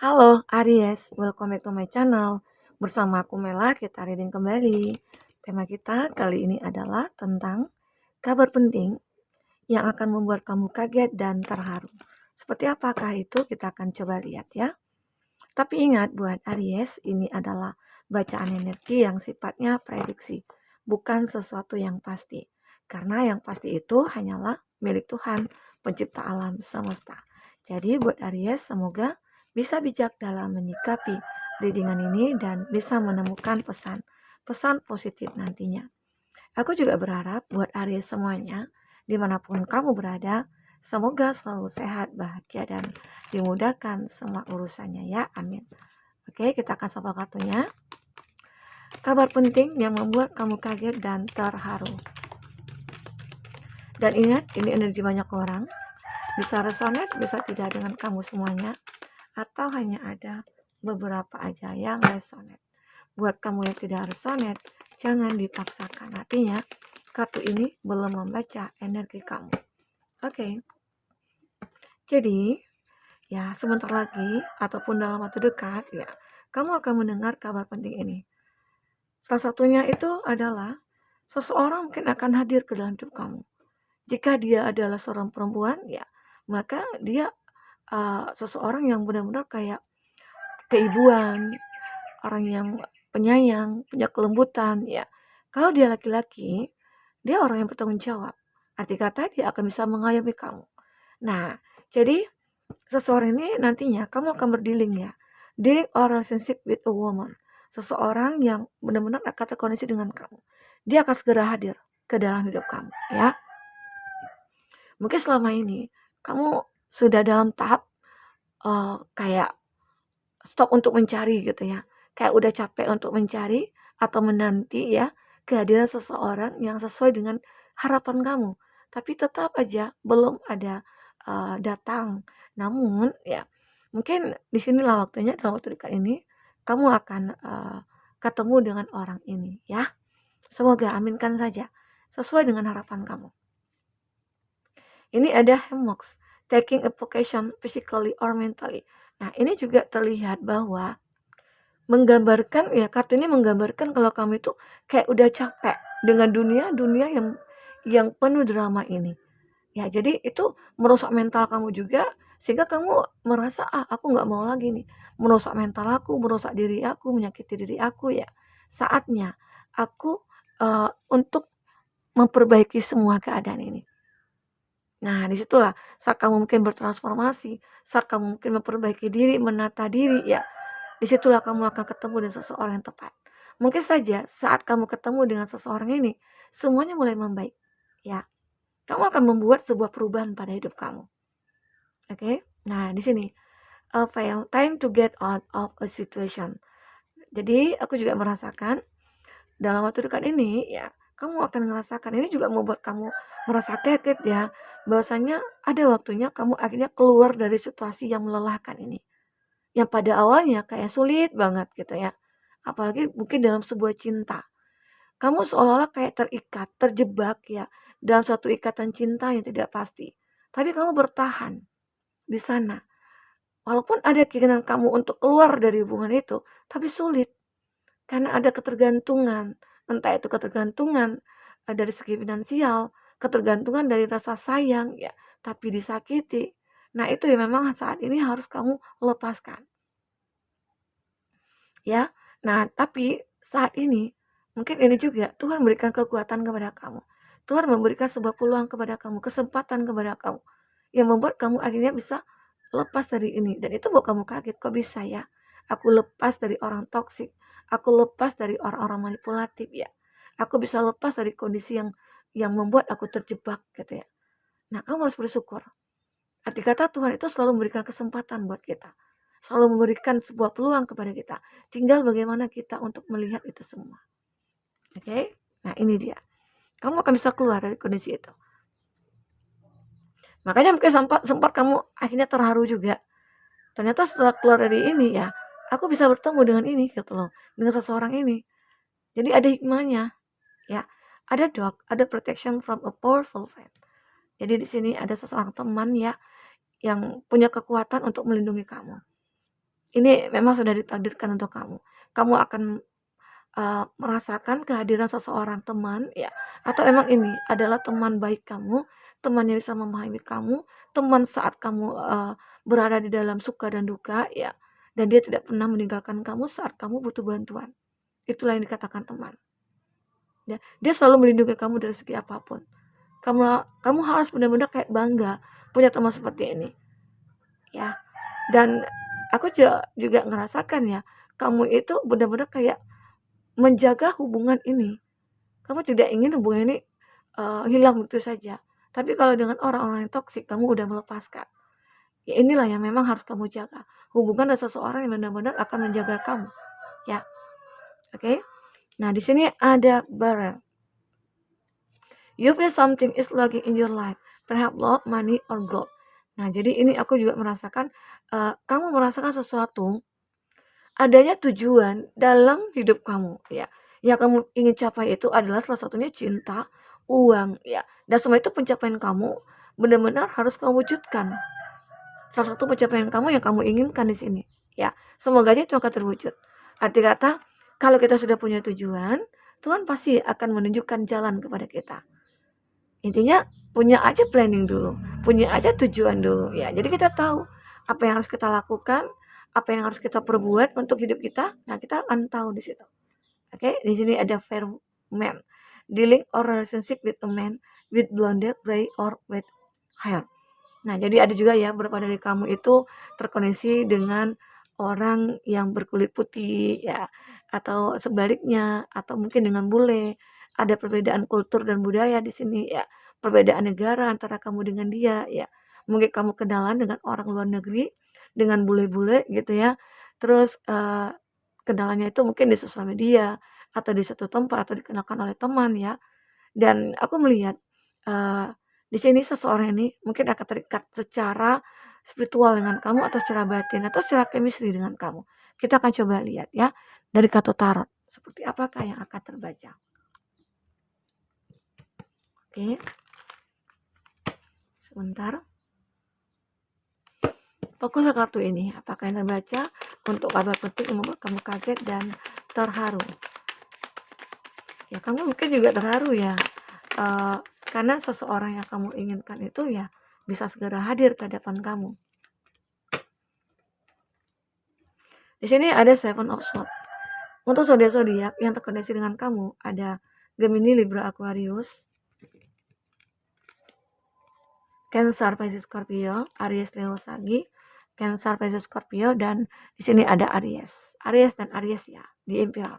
Halo Aries, welcome back to my channel. Bersama aku Mela, kita reading kembali. Tema kita kali ini adalah tentang kabar penting yang akan membuat kamu kaget dan terharu. Seperti apakah itu? Kita akan coba lihat ya. Tapi ingat buat Aries, ini adalah bacaan energi yang sifatnya prediksi, bukan sesuatu yang pasti. Karena yang pasti itu hanyalah milik Tuhan, pencipta alam semesta. Jadi buat Aries, semoga bisa bijak dalam menyikapi readingan ini dan bisa menemukan pesan positif nantinya. Aku juga berharap buat Aries semuanya, dimanapun kamu berada, semoga selalu sehat, bahagia, dan dimudahkan semua urusannya ya, amin. Oke, kita akan sapa kartunya. Kabar penting yang membuat kamu kaget dan terharu. Dan ingat, ini energi banyak orang, bisa resonate, bisa tidak dengan kamu semuanya, atau hanya ada beberapa aja yang resonate. Buat kamu yang tidak resonate, jangan dipaksakan. Artinya, kartu ini belum membaca energi kamu. Oke. Jadi, ya sebentar lagi ataupun dalam waktu dekat ya, kamu akan mendengar kabar penting ini. Salah satunya itu adalah seseorang mungkin akan hadir ke dalam hidup kamu. Jika dia adalah seorang perempuan, ya, maka dia seseorang yang benar-benar kayak keibuan, orang yang penyayang, punya kelembutan, ya. Kalau dia laki-laki, dia orang yang bertanggung jawab. Arti kata dia akan bisa mengayomi kamu. Nah, jadi seseorang ini nantinya kamu akan berdealing ya. Dealing or relationship with a woman. Seseorang yang benar-benar akan terkoneksi dengan kamu. Dia akan segera hadir ke dalam hidup kamu, ya. Mungkin selama ini kamu sudah dalam tahap kayak stop untuk mencari gitu ya. Kayak udah capek untuk mencari atau menanti ya kehadiran seseorang yang sesuai dengan harapan kamu. Tapi tetap aja belum ada datang. Namun ya mungkin di sinilah waktunya dalam waktu dekat ini kamu akan ketemu dengan orang ini ya. Semoga aminkan saja sesuai dengan harapan kamu. Ini ada Hemox, taking a vacation physically or mentally. Nah, ini juga terlihat bahwa menggambarkan ya kartu ini menggambarkan kalau kamu itu kayak udah capek dengan dunia yang penuh drama ini. Ya, jadi itu merusak mental kamu juga sehingga kamu merasa aku nggak mau lagi nih merusak mental aku, merusak diri aku, menyakiti diri aku ya. Saatnya aku untuk memperbaiki semua keadaan ini. Nah, disitulah saat kamu mungkin bertransformasi, saat kamu mungkin memperbaiki diri, menata diri, ya, disitulah kamu akan ketemu dengan seseorang yang tepat. Mungkin saja saat kamu ketemu dengan seseorang ini, semuanya mulai membaik, ya. Kamu akan membuat sebuah perubahan pada hidup kamu. Oke? Nah, di sini, fail, time to get out of a situation. Jadi, aku juga merasakan dalam waktu dekat ini, ya, kamu akan merasakan ini juga membuat kamu merasa kaget ya, bahwasanya ada waktunya kamu akhirnya keluar dari situasi yang melelahkan ini. Yang pada awalnya kayak sulit banget gitu ya. Apalagi mungkin dalam sebuah cinta. Kamu seolah-olah kayak terikat, terjebak ya dalam suatu ikatan cinta yang tidak pasti. Tapi kamu bertahan di sana. Walaupun ada keinginan kamu untuk keluar dari hubungan itu, tapi sulit. Karena ada ketergantungan, entah itu ketergantungan dari segi finansial, ketergantungan dari rasa sayang ya, tapi disakiti. Nah, itu ya memang saat ini harus kamu lepaskan. Ya. Nah, tapi saat ini mungkin ini juga Tuhan memberikan kekuatan kepada kamu. Tuhan memberikan sebuah peluang kepada kamu, kesempatan kepada kamu yang membuat kamu akhirnya bisa lepas dari ini. Dan itu buat kamu kaget, kok bisa ya? Aku lepas dari orang toksik, aku lepas dari orang-orang manipulatif ya. Aku bisa lepas dari kondisi yang membuat aku terjebak gitu ya. Nah, kamu harus bersyukur. Arti kata Tuhan itu selalu memberikan kesempatan buat kita. Selalu memberikan sebuah peluang kepada kita. Tinggal bagaimana kita untuk melihat itu semua. Oke? Nah, ini dia. Kamu akan bisa keluar dari kondisi itu. Makanya mungkin sempat kamu akhirnya terharu juga. Ternyata setelah keluar dari ini ya, aku bisa bertemu dengan ini gitu loh. Dengan seseorang ini. Jadi ada hikmahnya. Ya, ada doc, ada protection from a powerful friend. Jadi di sini ada seseorang teman ya yang punya kekuatan untuk melindungi kamu. Ini memang sudah ditakdirkan untuk kamu. Kamu akan merasakan kehadiran seseorang teman ya, atau memang ini adalah teman baik kamu, teman yang bisa memahami kamu, teman saat kamu berada di dalam suka dan duka ya, dan dia tidak pernah meninggalkan kamu saat kamu butuh bantuan. Itulah yang dikatakan teman. Ya, dia selalu melindungi kamu dari segi apapun. Kamu harus benar-benar kayak bangga punya teman seperti ini. Ya. Dan aku juga ngerasakan ya, kamu itu benar-benar kayak menjaga hubungan ini. Kamu tidak ingin hubungan ini hilang begitu saja. Tapi kalau dengan orang-orang yang toksik, kamu udah melepaskan. Ya inilah yang memang harus kamu jaga. Hubungan dengan seseorang yang benar-benar akan menjaga kamu. Ya, oke? Nah, di sini ada barrel. You feel something is lacking in your life, perhaps love, money, or gold. Nah, jadi ini aku juga merasakan, kamu merasakan sesuatu, adanya tujuan dalam hidup kamu, ya. Yang kamu ingin capai itu adalah salah satunya cinta, uang, ya. Dan semua itu pencapaian kamu benar-benar harus kamu wujudkan. Salah satu pencapaian kamu yang kamu inginkan di sini, ya. Semoga aja itu akan terwujud. Arti kata, kalau kita sudah punya tujuan, Tuhan pasti akan menunjukkan jalan kepada kita. Intinya punya aja planning dulu, punya aja tujuan dulu ya. Jadi kita tahu apa yang harus kita lakukan, apa yang harus kita perbuat untuk hidup kita. Nah, kita akan tahu di situ. Oke, di sini ada fair man. Dealing or relationship with a man with blonde, gray or white hair. Nah, jadi ada juga ya beberapa dari kamu itu terkoneksi dengan orang yang berkulit putih ya, atau sebaliknya, atau mungkin dengan bule. Ada perbedaan kultur dan budaya di sini ya, perbedaan negara antara kamu dengan dia ya. Mungkin kamu kenalan dengan orang luar negeri, dengan bule-bule gitu ya. Terus kenalannya itu mungkin di sosial media atau di satu tempat atau dikenalkan oleh teman ya. Dan aku melihat di sini seseorang ini mungkin akan terikat secara spiritual dengan kamu atau secara batin atau secara chemistry dengan kamu. Kita akan coba lihat ya dari kartu tarot seperti apakah yang akan terbaca. Oke. Sebentar. Fokus ke kartu ini. Apakah yang terbaca untuk kabar penting yang membuat kamu kaget dan terharu. Ya, kamu mungkin juga terharu ya. Karena seseorang yang kamu inginkan itu ya bisa segera hadir ke hadapan kamu. Di sini ada Seven of Swords. Untuk zodiak-zodiak yang terkoneksi dengan kamu ada Gemini, Libra, Aquarius, Cancer, Pisces, Scorpio, Aries, Leo, Sagi, Cancer, Pisces, Scorpio, dan di sini ada Aries. Aries dan Aries ya di Imperial.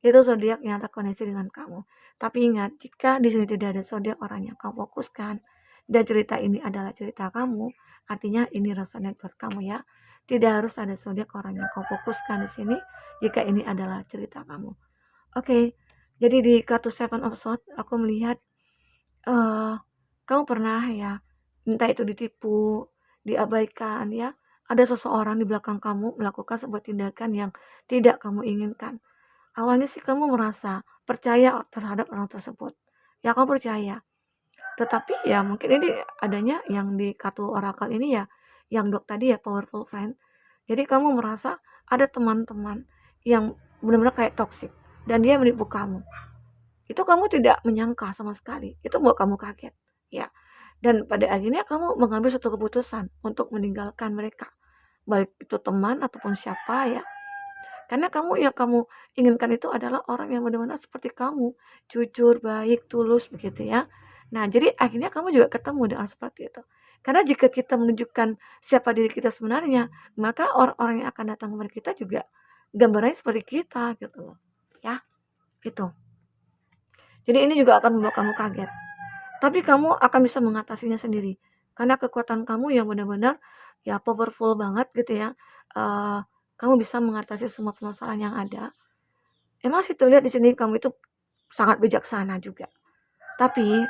Itu zodiak yang terkoneksi dengan kamu. Tapi ingat, jika di sini tidak ada zodiak orang yang kamu fokuskan dan cerita ini adalah cerita kamu, artinya ini resonate buat kamu ya. Tidak harus ada zodiak orang yang kamu fokuskan di sini jika ini adalah cerita kamu. Oke, jadi di kartu Seven of Swords aku melihat kamu pernah ya, entah itu ditipu, diabaikan ya, ada seseorang di belakang kamu melakukan sebuah tindakan yang tidak kamu inginkan. Awalnya sih kamu merasa percaya terhadap orang tersebut. Ya kamu percaya. Tetapi ya mungkin ini adanya yang di kartu oracle ini ya, yang dok tadi ya powerful friend. Jadi kamu merasa ada teman-teman yang benar-benar kayak toxic dan dia menipu kamu. Itu kamu tidak menyangka sama sekali. Itu buat kamu kaget, ya. Dan pada akhirnya kamu mengambil suatu keputusan untuk meninggalkan mereka. Baik itu teman ataupun siapa ya. Karena kamu yang kamu inginkan itu adalah orang yang benar-benar seperti kamu, jujur, baik, tulus begitu ya. Nah, jadi akhirnya kamu juga ketemu dengan seperti itu. Karena jika kita menunjukkan siapa diri kita sebenarnya, maka orang-orang yang akan datang kepada kita juga gambarannya seperti kita gitu loh. Ya, itu. Jadi ini juga akan membuat kamu kaget. Tapi kamu akan bisa mengatasinya sendiri. Karena kekuatan kamu yang benar-benar ya powerful banget gitu ya. Kamu bisa mengatasi semua permasalahan yang ada. Emang sih terlihat di sini kamu itu sangat bijaksana juga. Tapi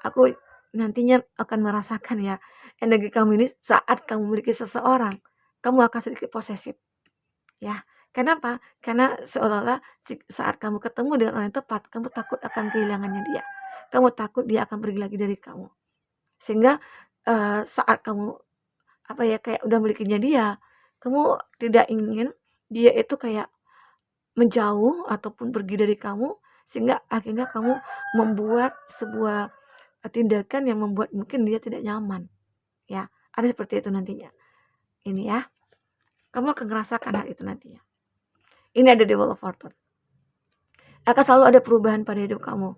aku nantinya akan merasakan ya energi kamu ini saat kamu memiliki seseorang, kamu akan sedikit posesif. Ya, kenapa? Karena seolah-olah saat kamu ketemu dengan orang yang tepat, kamu takut akan kehilangannya dia. Kamu takut dia akan pergi lagi dari kamu. Sehingga saat kamu apa ya kayak udah milikinya dia, Kamu tidak ingin dia itu kayak menjauh ataupun pergi dari kamu, sehingga akhirnya kamu membuat sebuah tindakan yang membuat mungkin dia tidak nyaman. Ya, ada seperti itu nantinya. Ini ya, kamu akan merasakan hal itu nantinya. Ini ada Devil of Fortune. Akan selalu ada perubahan pada hidup kamu.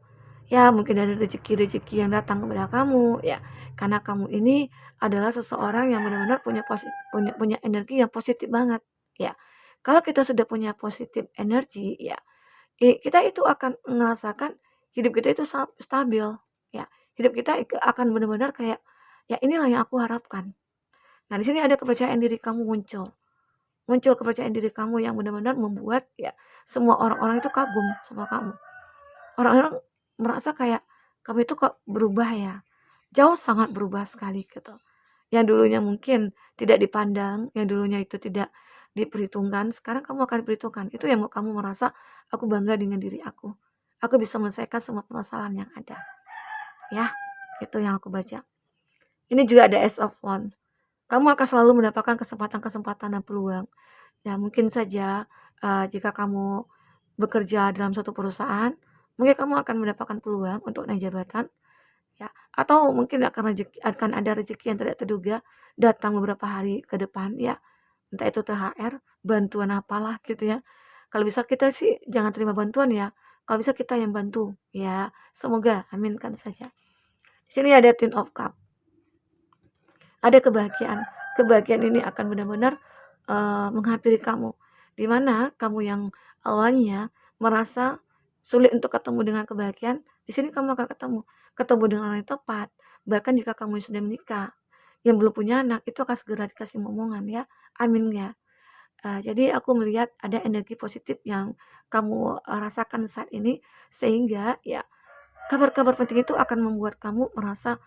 Ya, mungkin ada rezeki-rezeki yang datang kepada kamu, ya. Karena kamu ini adalah seseorang yang benar-benar punya energi yang positif banget, ya. Kalau kita sudah punya positif energi, ya, kita itu akan merasakan hidup kita itu stabil, ya. Hidup kita akan benar-benar kayak, ya inilah yang aku harapkan. Nah, di sini ada kepercayaan diri kamu muncul. Muncul kepercayaan diri kamu yang benar-benar membuat ya semua orang-orang itu kagum sama kamu. Orang-orang merasa kayak kamu itu kok berubah ya. Jauh sangat berubah sekali gitu. Yang dulunya mungkin tidak dipandang, yang dulunya itu tidak diperhitungkan, sekarang kamu akan diperhitungkan. Itu yang kamu merasa aku bangga dengan diri aku. Aku bisa menyelesaikan semua permasalahan yang ada. Ya, itu yang aku baca. Ini juga ada Ace of Wands. Kamu akan selalu mendapatkan kesempatan-kesempatan dan peluang. Ya, mungkin saja jika kamu bekerja dalam suatu perusahaan, mungkin kamu akan mendapatkan peluang untuk naik jabatan, ya. Atau mungkin akan ada rezeki yang tidak terduga datang beberapa hari ke depan, ya. Entah itu THR, bantuan apalah gitu ya. Kalau bisa kita sih jangan terima bantuan ya. Kalau bisa kita yang bantu, ya. Semoga, aminkan saja. Di sini ada Ten of Cup. Ada kebahagiaan. Kebahagiaan ini akan benar-benar menghampiri kamu. Dimana kamu yang awalnya merasa sulit untuk ketemu dengan kebahagiaan, di sini kamu akan ketemu dengan orang yang tepat. Bahkan jika kamu sudah menikah, yang belum punya anak, itu akan segera dikasih momongan ya. Amin ya. Jadi aku melihat ada energi positif yang kamu rasakan saat ini, sehingga ya kabar-kabar penting itu akan membuat kamu merasa,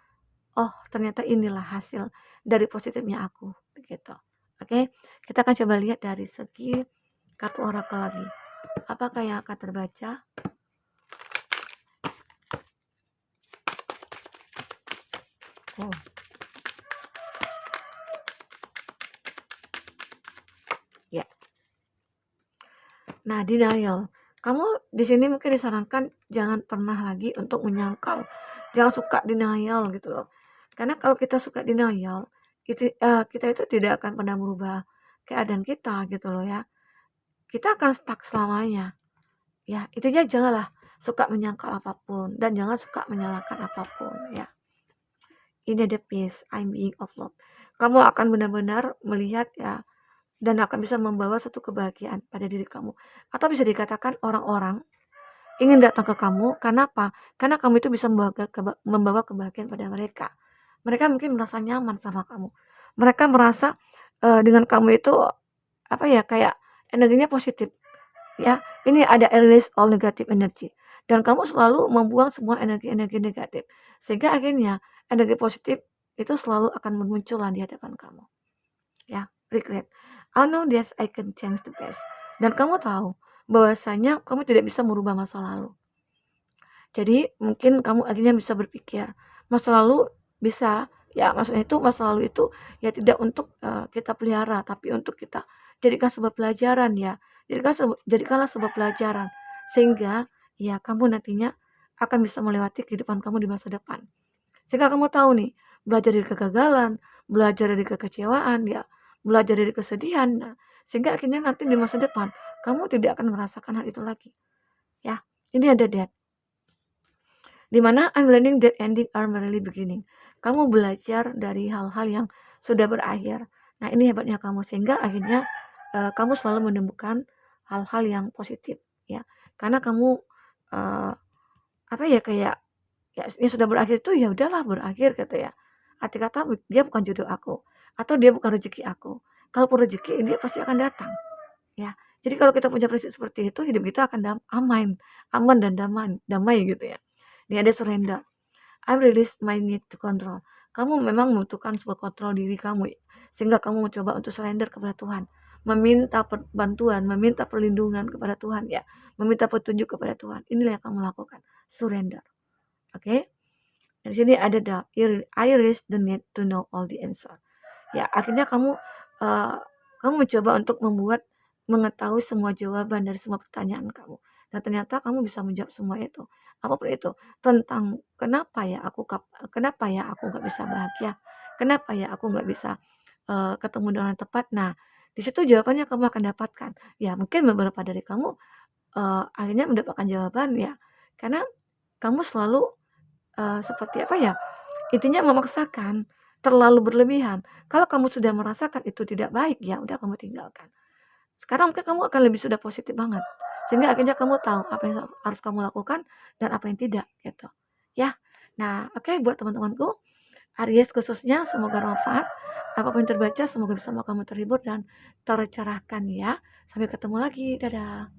oh ternyata inilah hasil dari positifnya aku, begitu. Oke, kita akan coba lihat dari segi kartu orakel lagi. Apakah yang akan terbaca? Oh. Ya. Nah, denial. Kamu di sini mungkin disarankan jangan pernah lagi untuk menyangkal. Jangan suka denial gitu loh. Karena kalau kita suka denial, kita itu tidak akan pernah merubah keadaan kita gitu loh ya. Kita akan stuck selamanya. Ya, intinya janganlah suka menyangkal apapun dan jangan suka menyalahkan apapun ya. Ini ada peace, I'm being of love. Kamu akan benar-benar melihat ya dan akan bisa membawa satu kebahagiaan pada diri kamu. Atau bisa dikatakan orang-orang ingin datang ke kamu karena apa? Karena kamu itu bisa membawa kebahagiaan pada mereka. Mereka mungkin merasa nyaman sama kamu. Mereka merasa dengan kamu itu apa ya kayak energinya positif. Ya, ini ada release all negative energy. Dan kamu selalu membuang semua energi-energi negatif. Sehingga akhirnya energi positif itu selalu akan bermunculan di hadapan kamu. Ya, regret. I know that I can change the past. Dan kamu tahu bahwasanya kamu tidak bisa merubah masa lalu. Jadi mungkin kamu akhirnya bisa berpikir masa lalu bisa ya maksudnya itu masa lalu itu ya tidak untuk kita pelihara tapi untuk kita jadikan sebuah pelajaran ya. Jadikanlah sebuah pelajaran sehingga ya kamu nantinya akan bisa melewati kehidupan kamu di masa depan. Sehingga kamu tahu nih, belajar dari kegagalan, belajar dari kekecewaan ya, belajar dari kesedihan. Nah, sehingga akhirnya nanti di masa depan kamu tidak akan merasakan hal itu lagi. Ya, ini ada death. Dimana I'm learning that ending are merely beginning. Kamu belajar dari hal-hal yang sudah berakhir. Nah, ini hebatnya kamu sehingga akhirnya kamu selalu menemukan hal-hal yang positif ya. Karena kamu apa ya kayak ya yang sudah berakhir itu ya udahlah berakhir gitu ya. Arti kata dia bukan jodoh aku atau dia bukan rezeki aku. Kalaupun rezeki dia pasti akan datang ya. Jadi kalau kita punya prinsip seperti itu hidup kita akan aman dan damai gitu ya. Ini ada surrender. I release my need to control. Kamu memang membutuhkan sebuah kontrol diri kamu sehingga kamu mencoba untuk surrender kepada Tuhan, meminta bantuan, meminta perlindungan kepada Tuhan ya, meminta petunjuk kepada Tuhan. Inilah yang kamu lakukan, surrender. Oke? Okay? Di sini ada I release the need to know all the answer. Ya, akhirnya kamu Kamu mencoba untuk mengetahui semua jawaban dari semua pertanyaan kamu. Dan ternyata kamu bisa menjawab semua itu. Apapun itu. Tentang kenapa ya aku nggak bisa bahagia? Kenapa ya aku nggak bisa ketemu dengan yang tepat? Nah, di situ jawabannya kamu akan dapatkan. Ya, mungkin beberapa dari kamu akhirnya mendapatkan jawaban ya, karena kamu selalu seperti apa ya? Intinya memaksakan, terlalu berlebihan. Kalau kamu sudah merasakan itu tidak baik, ya udah kamu tinggalkan. Sekarang mungkin kamu akan lebih sudah positif banget. Sehingga akhirnya kamu tahu apa yang harus kamu lakukan dan apa yang tidak gitu. Ya. Nah, oke buat teman-temanku, Aries khususnya semoga bermanfaat. Apapun yang terbaca semoga bersama kamu terhibur dan tercerahkan ya. Sampai ketemu lagi. Dadah.